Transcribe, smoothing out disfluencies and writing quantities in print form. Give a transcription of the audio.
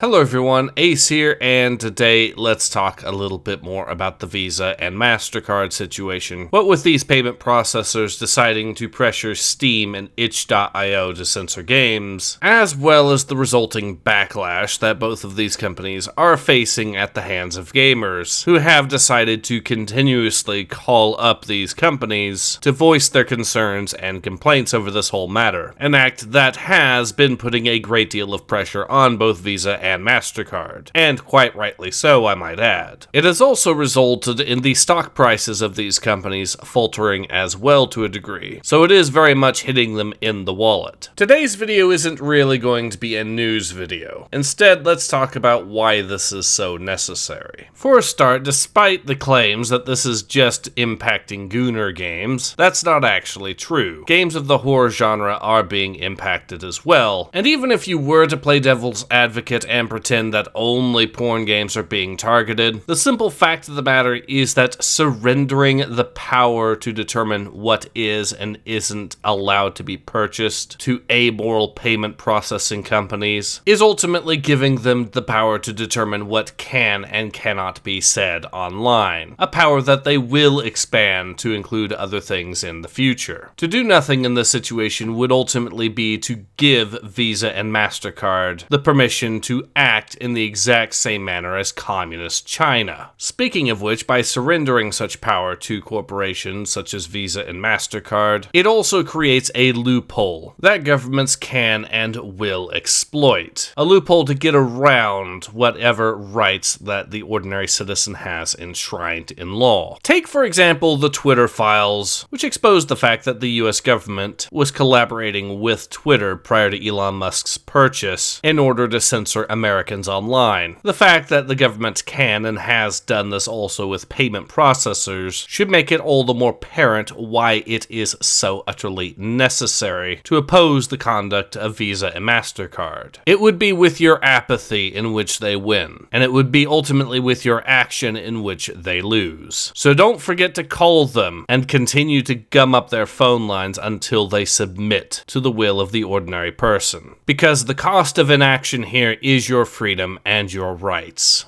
Hello everyone, Ace here, and today let's talk a little bit more about the Visa and Mastercard situation. What with these payment processors deciding to pressure Steam and itch.io to censor games, as well as the resulting backlash that both of these companies are facing at the hands of gamers, who have decided to continuously call up these companies to voice their concerns and complaints over this whole matter. An act that has been putting a great deal of pressure on both Visa and Mastercard, and quite rightly so, I might add. It has also resulted in the stock prices of these companies faltering as well to a degree, so it is very much hitting them in the wallet. Today's video isn't really going to be a news video. Instead, let's talk about why this is so necessary. For a start, despite the claims that this is just impacting Gooner games, that's not actually true. Games of the horror genre are being impacted as well, and even if you were to play devil's advocate and pretend that only porn games are being targeted, the simple fact of the matter is that surrendering the power to determine what is and isn't allowed to be purchased to amoral payment processing companies is ultimately giving them the power to determine what can and cannot be said online, a power that they will expand to include other things in the future. To do nothing in this situation would ultimately be to give Visa and Mastercard the permission to act in the exact same manner as communist China. Speaking of which, by surrendering such power to corporations such as Visa and Mastercard, it also creates a loophole that governments can and will exploit. A loophole to get around whatever rights that the ordinary citizen has enshrined in law. Take, for example, the Twitter files, which exposed the fact that the US government was collaborating with Twitter prior to Elon Musk's purchase in order to censor Americans online. The fact that the government can and has done this also with payment processors should make it all the more apparent why it is so utterly necessary to oppose the conduct of Visa and Mastercard. It would be with your apathy in which they win, and it would be ultimately with your action in which they lose. So don't forget to call them and continue to gum up their phone lines until they submit to the will of the ordinary person. Because the cost of inaction here is your freedom and your rights.